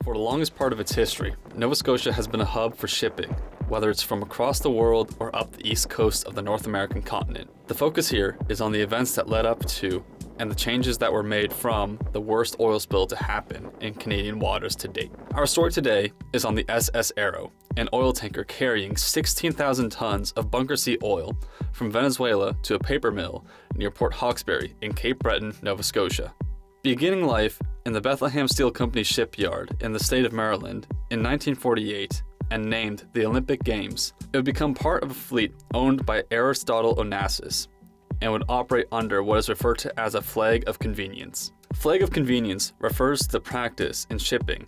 For the longest part of its history, Nova Scotia has been a hub for shipping, whether it's from across the world or up the east coast of the North American continent. The focus here is on the events that led up to and the changes that were made from the worst oil spill to happen in Canadian waters to date. Our story today is on the SS Arrow, an oil tanker carrying 16,000 tons of bunker C oil from Venezuela to a paper mill near Port Hawkesbury in Cape Breton, Nova Scotia. Beginning life in the Bethlehem Steel Company shipyard in the state of Maryland in 1948 and named the Olympic Games, it would become part of a fleet owned by Aristotle Onassis and would operate under what is referred to as a flag of convenience. Flag of convenience refers to the practice in shipping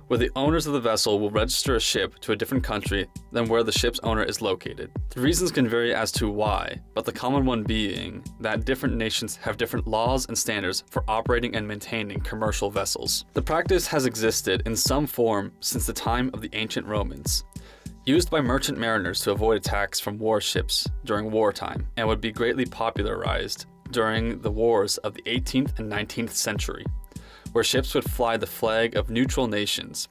where the owners of the vessel will register a ship to a different country than where the ship's owner is located. The reasons can vary as to why, but the common one being that different nations have different laws and standards for operating and maintaining commercial vessels. The practice has existed in some form since the time of the ancient Romans, used by merchant mariners to avoid attacks from warships during wartime, and would be greatly popularized during the wars of the 18th and 19th century, where ships would fly the flag of neutral nations.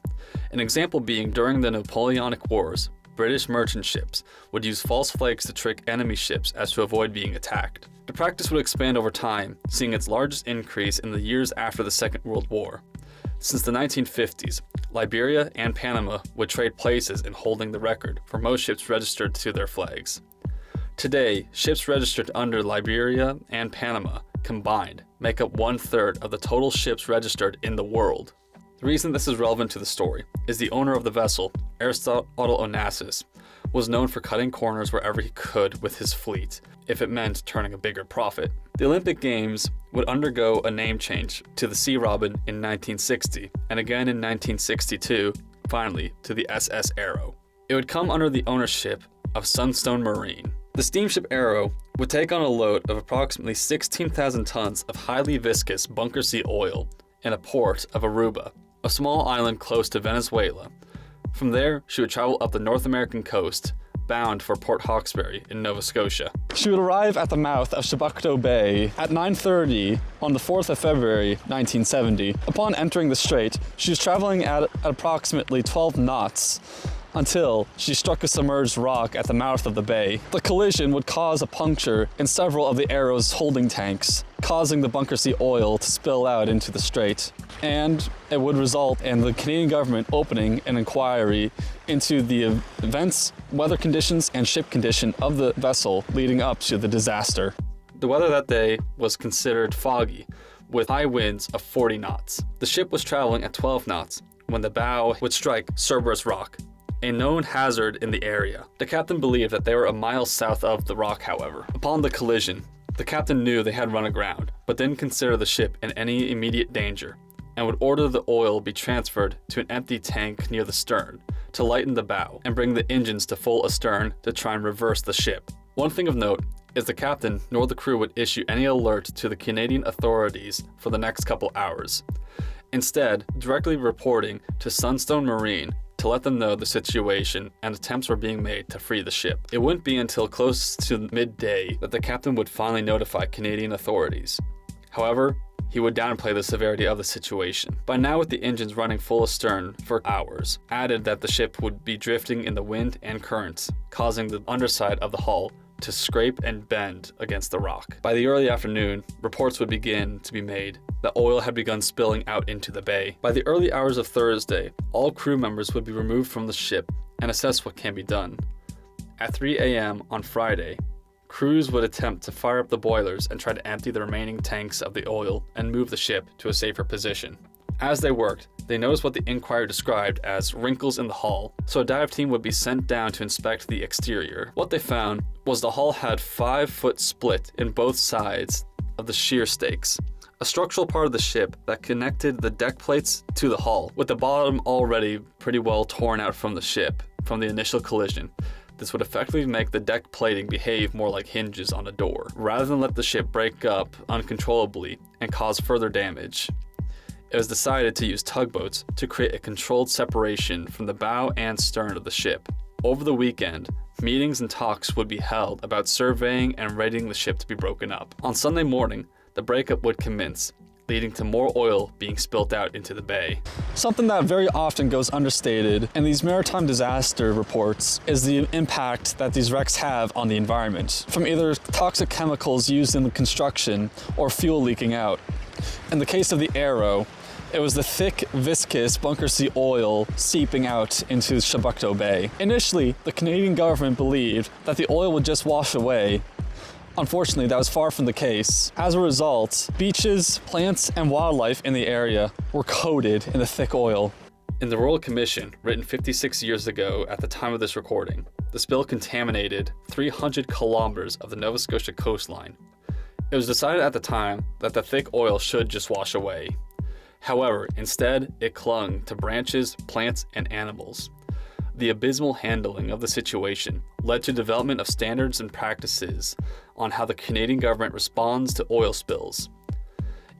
An example being during the Napoleonic Wars, British merchant ships would use false flags to trick enemy ships as to avoid being attacked. The practice would expand over time, seeing its largest increase in the years after the Second World War. Since the 1950s, Liberia and Panama would trade places in holding the record for most ships registered to their flags. Today, ships registered under Liberia and Panama combined make up 1/3 of the total ships registered in the world. The reason this is relevant to the story is the owner of the vessel, Aristotle Onassis, was known for cutting corners wherever he could with his fleet, if it meant turning a bigger profit. The Olympic Games would undergo a name change to the Sea Robin in 1960, and again in 1962, finally to the SS Arrow. It would come under the ownership of Sunstone Marine. The steamship Arrow would take on a load of approximately 16,000 tons of highly viscous bunker C oil in a port of Aruba, a small island close to Venezuela. From there, she would travel up the North American coast, bound for Port Hawkesbury in Nova Scotia. She would arrive at the mouth of Shabukto Bay at 9:30 on the 4th of February 1970. Upon entering the strait, she was traveling at approximately 12 knots until she struck a submerged rock at the mouth of the bay. The collision would cause a puncture in several of the Arrow's holding tanks, causing the bunker C oil to spill out into the strait. And it would result in the Canadian government opening an inquiry into the events, weather conditions, and ship condition of the vessel leading up to the disaster. The weather that day was considered foggy, with high winds of 40 knots. The ship was traveling at 12 knots when the bow would strike Cerberus Rock, a known hazard in the area. The captain believed that they were a mile south of the rock, however. Upon the collision, the captain knew they had run aground, but didn't consider the ship in any immediate danger, and would order the oil be transferred to an empty tank near the stern to lighten the bow and bring the engines to full astern to try and reverse the ship. One thing of note is the captain nor the crew would issue any alert to the Canadian authorities for the next couple hours, instead directly reporting to Sunstone Marine to let them know the situation and attempts were being made to free the ship. It wouldn't be until close to midday that the captain would finally notify Canadian authorities. However, he would downplay the severity of the situation. By now, with the engines running full astern for hours, added that the ship would be drifting in the wind and currents, causing the underside of the hull to scrape and bend against the rock. By the early afternoon, reports would begin to be made that oil had begun spilling out into the bay. By the early hours of Thursday, all crew members would be removed from the ship and assess what can be done. At 3 a.m. on Friday, crews would attempt to fire up the boilers and try to empty the remaining tanks of the oil and move the ship to a safer position. As they worked, they noticed what the inquiry described as wrinkles in the hull, so a dive team would be sent down to inspect the exterior. What they found was the hull had 5-foot split in both sides of the shear stakes, a structural part of the ship that connected the deck plates to the hull, with the bottom already pretty well torn out from the ship from the initial collision. This would effectively make the deck plating behave more like hinges on a door, rather than let the ship break up uncontrollably and cause further damage. It was decided to use tugboats to create a controlled separation from the bow and stern of the ship. Over the weekend, meetings and talks would be held about surveying and readying the ship to be broken up. On Sunday morning, the breakup would commence, leading to more oil being spilt out into the bay. Something that very often goes understated in these maritime disaster reports is the impact that these wrecks have on the environment, from either toxic chemicals used in the construction or fuel leaking out. In the case of the Arrow, it was the thick, viscous bunker sea oil seeping out into Chebucto Bay. Initially, the Canadian government believed that the oil would just wash away. Unfortunately, that was far from the case. As a result, beaches, plants, and wildlife in the area were coated in the thick oil. In the Royal Commission, written 56 years ago at the time of this recording, the spill contaminated 300 kilometers of the Nova Scotia coastline. It was decided at the time that the thick oil should just wash away. However, instead, it clung to branches, plants, and animals. The abysmal handling of the situation led to development of standards and practices on how the Canadian government responds to oil spills.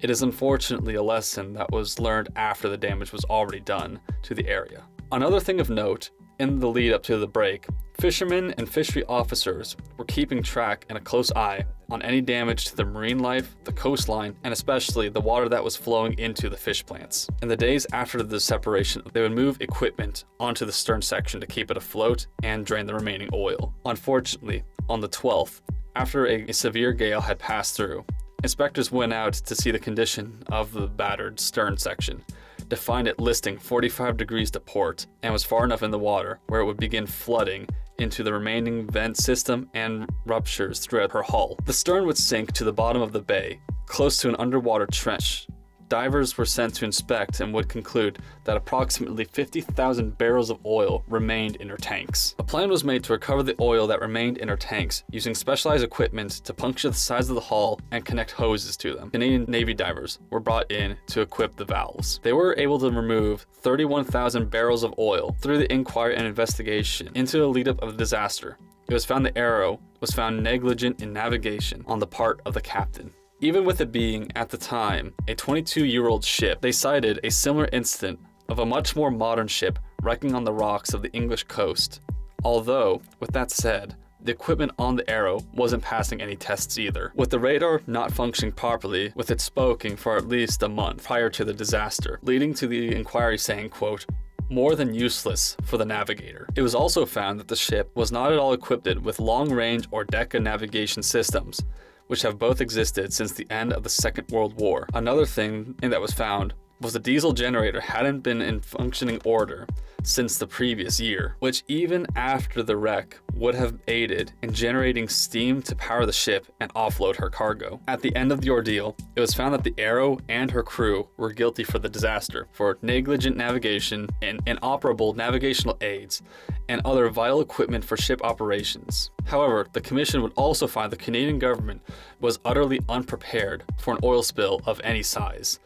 It is unfortunately a lesson that was learned after the damage was already done to the area. Another thing of note, in the lead up to the break, fishermen and fishery officers were keeping track and a close eye on any damage to the marine life, the coastline, and especially the water that was flowing into the fish plants. In the days after the separation, they would move equipment onto the stern section to keep it afloat and drain the remaining oil. Unfortunately, on the 12th, after a severe gale had passed through, inspectors went out to see the condition of the battered stern section, to find it listing 45 degrees to port and was far enough in the water where it would begin flooding into the remaining vent system and ruptures throughout her hull. The stern would sink to the bottom of the bay, close to an underwater trench. Divers were sent to inspect and would conclude that approximately 50,000 barrels of oil remained in her tanks. A plan was made to recover the oil that remained in her tanks using specialized equipment to puncture the sides of the hull and connect hoses to them. Canadian Navy divers were brought in to equip the valves. They were able to remove 31,000 barrels of oil. Through the inquiry and investigation into the lead-up of the disaster, it was found the Arrow was found negligent in navigation on the part of the captain. Even with it being, at the time, a 22-year-old ship, they cited a similar incident of a much more modern ship wrecking on the rocks of the English coast. Although, with that said, the equipment on the Arrow wasn't passing any tests either, with the radar not functioning properly, with it spoken for at least a month prior to the disaster, leading to the inquiry saying, quote, more than useless for the navigator. It was also found that the ship was not at all equipped with long-range or Deca navigation systems, which have both existed since the end of the Second World War. Another thing that was found was the diesel generator hadn't been in functioning order since the previous year, which even after the wreck would have aided in generating steam to power the ship and offload her cargo. At the end of the ordeal, it was found that the Arrow and her crew were guilty for the disaster, for negligent navigation and inoperable navigational aids, and other vital equipment for ship operations. However, the commission would also find the Canadian government was utterly unprepared for an oil spill of any size,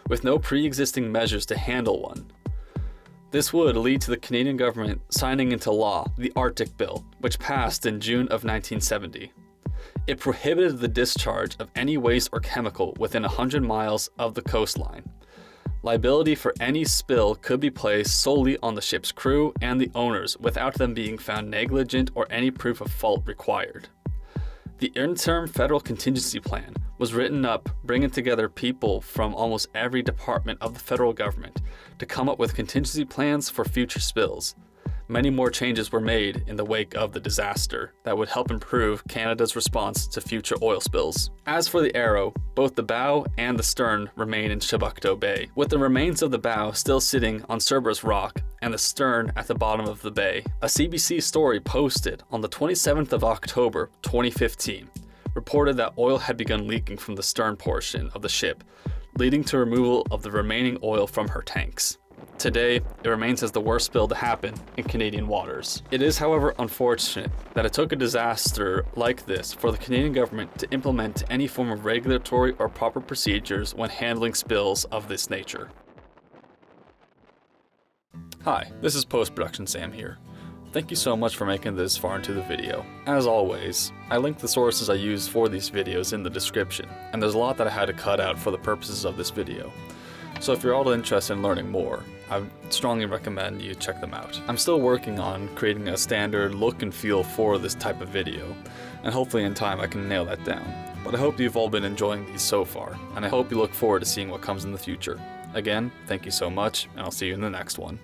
with no pre-existing measures to handle one. This would lead to the Canadian government signing into law the Arctic Bill, which passed in June of 1970. It prohibited the discharge of any waste or chemical within 100 miles of the coastline. Liability for any spill could be placed solely on the ship's crew and the owners without them being found negligent or any proof of fault required. The interim federal contingency plan was written up, bringing together people from almost every department of the federal government to come up with contingency plans for future spills. Many more changes were made in the wake of the disaster that would help improve Canada's response to future oil spills. As for the Arrow, both the bow and the stern remain in Chebucto Bay, with the remains of the bow still sitting on Cerberus Rock and the stern at the bottom of the bay. A CBC story posted on the 27th of October 2015 reported that oil had begun leaking from the stern portion of the ship, leading to removal of the remaining oil from her tanks. Today, it remains as the worst spill to happen in Canadian waters. It is, however, unfortunate that it took a disaster like this for the Canadian government to implement any form of regulatory or proper procedures when handling spills of this nature. Hi, this is Post-Production Sam here. Thank you so much for making it this far into the video. As always, I link the sources I use for these videos in the description, and there's a lot that I had to cut out for the purposes of this video. So if you're all interested in learning more, I strongly recommend you check them out. I'm still working on creating a standard look and feel for this type of video, and hopefully in time I can nail that down. but I hope you've all been enjoying these so far, and I hope you look forward to seeing what comes in the future. Again, thank you so much, and I'll see you in the next one.